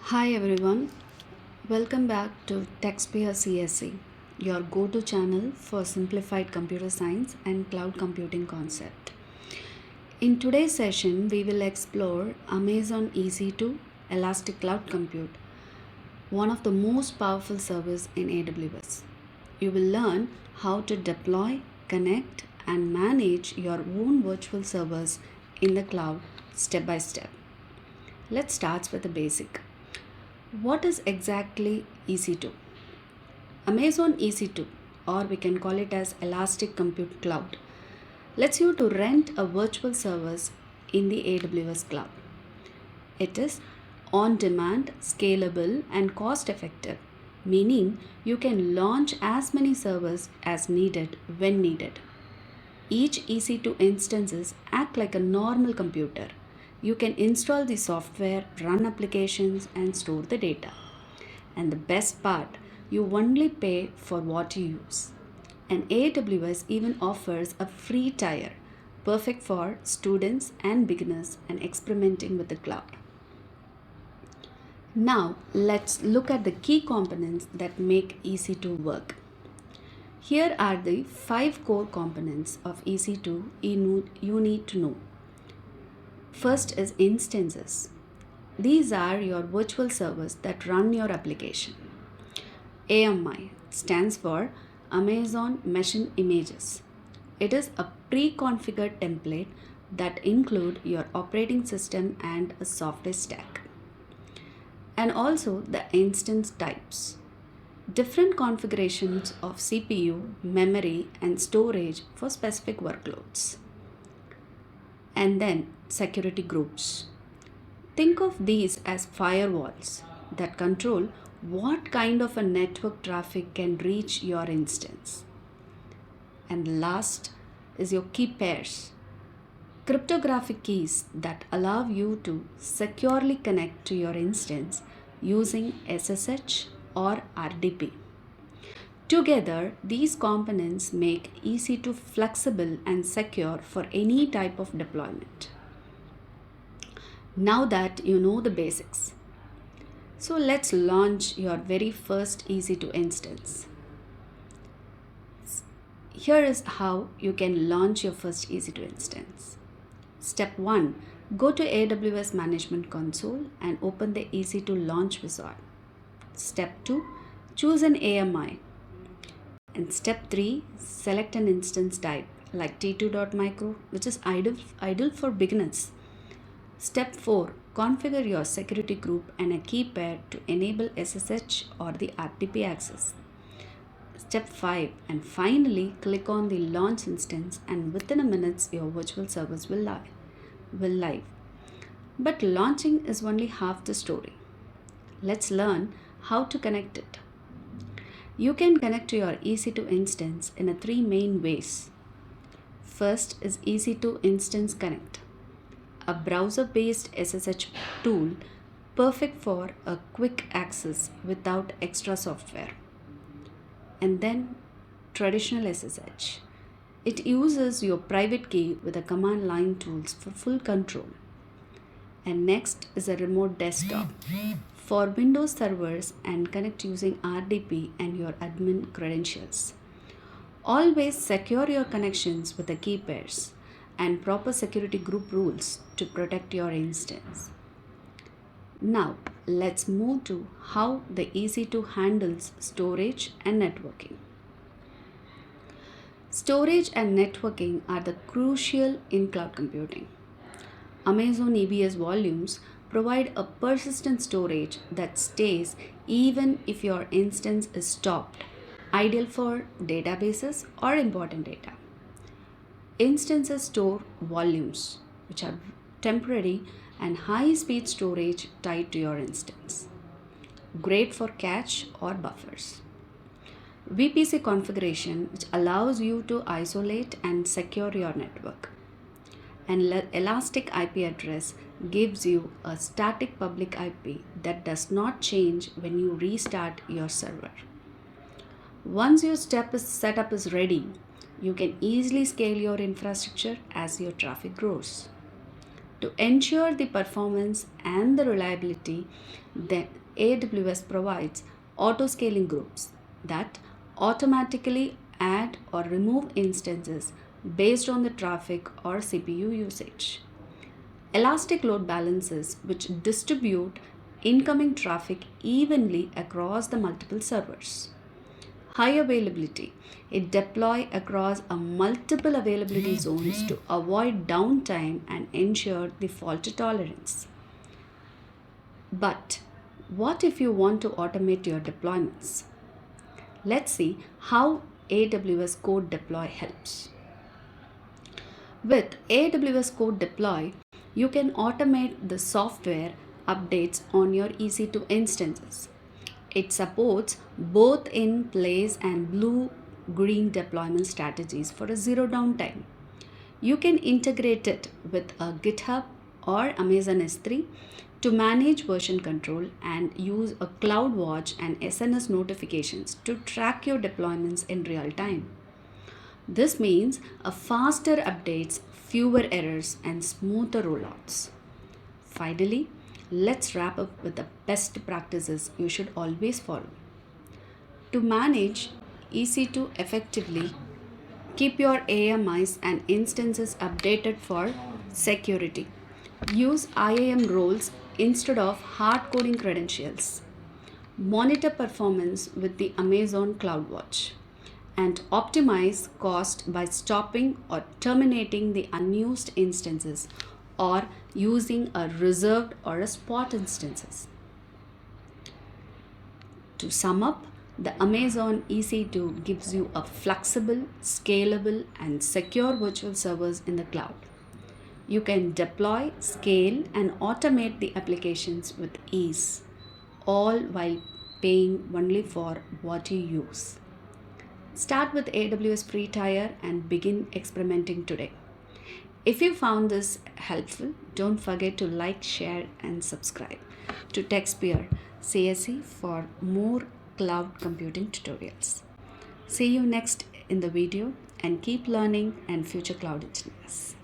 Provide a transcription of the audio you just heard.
Hi everyone, welcome back to TechSphere CSE, your go-to channel for simplified computer science and cloud computing concept. In today's session, we will explore Amazon EC2 Elastic Cloud Compute, one of the most powerful servers in AWS. You will learn how to deploy, connect, and manage your own virtual servers in the cloud step by step. Let's start with the basic. What is exactly EC2? Amazon EC2, or we can call it as Elastic Compute Cloud, lets you to rent a virtual service in the AWS cloud. It is on demand, scalable, and cost effective, meaning you can launch as many servers as needed when needed. Each EC2 instances act like a normal computer. You can install the software, run applications, and store the data. And the best part, you only pay for what you use. And AWS even offers a free tier, perfect for students and beginners and experimenting with the cloud. Now, let's look at the key components that make EC2 work. Here are the 5 core components of EC2 you need to know. First is instances. These are your virtual servers that run your application. AMI stands for Amazon Machine Images. It is a pre-configured template that include your operating system and a software stack. And also the instance types. Different configurations of CPU, memory, and storage for specific workloads. And then security groups. Think of these as firewalls that control what kind of a network traffic can reach your instance. And last is your key pairs. Cryptographic keys that allow you to securely connect to your instance using SSH or RDP. Together, these components make EC2 flexible and secure for any type of deployment. Now that you know the basics, so let's launch your very first EC2 instance. Here is how you can launch your first EC2 instance. Step 1. Go to AWS Management Console and open the EC2 Launch Wizard. Step 2. Choose an AMI. And step 3, select an instance type like t2.micro, which is ideal for beginners. Step 4, configure your security group and a key pair to enable SSH or the RDP access. Step 5, and finally click on the launch instance, and within a minute your virtual service will live. But launching is only half the story. Let's learn how to connect it. You can connect to your EC2 instance in 3 main ways. First is EC2 Instance Connect, a browser-based SSH tool perfect for a quick access without extra software. And then traditional SSH. It uses your private key with a command line tools for full control. And next is a remote desktop for Windows servers and connect using RDP and your admin credentials. Always secure your connections with the key pairs and proper security group rules to protect your instance. Now, let's move to how the EC2 handles storage and networking. Storage and networking are the crucial in cloud computing. Amazon EBS volumes provide a persistent storage that stays even if your instance is stopped, ideal for databases or important data. Instances store volumes, which are temporary and high-speed storage tied to your instance. Great for cache or buffers. VPC configuration, which allows you to isolate and secure your network. And Elastic IP address gives you a static public IP that does not change when you restart your server. Once your setup is ready, you can easily scale your infrastructure as your traffic grows. To ensure the performance and the reliability, the AWS provides auto-scaling groups that automatically add or remove instances based on the traffic or CPU usage. Elastic load balancers, which distribute incoming traffic evenly across the multiple servers. High availability. It deploy across a multiple availability zones to avoid downtime and ensure the fault tolerance. But what if you want to automate your deployments? Let's see how AWS CodeDeploy helps. With AWS CodeDeploy, you can automate the software updates on your EC2 instances. It supports both in place and blue-green deployment strategies for a zero downtime. You can integrate it with a GitHub or Amazon S3 to manage version control and use a CloudWatch and SNS notifications to track your deployments in real time. This means a faster updates, fewer errors, and smoother rollouts. Finally, let's wrap up with the best practices you should always follow. To manage EC2 effectively, keep your AMIs and instances updated for security. Use IAM roles instead of hard coding credentials. Monitor performance with the Amazon CloudWatch. And optimize cost by stopping or terminating the unused instances or using a reserved or a spot instances. To sum up, the Amazon EC2 gives you a flexible, scalable, and secure virtual servers in the cloud. You can deploy, scale, and automate the applications with ease, all while paying only for what you use. Start with AWS free tier and begin experimenting today. If you found this helpful, don't forget to like, share, and subscribe to TechSphere CSE for more cloud computing tutorials. See you next in the video and keep learning and future cloud engineers.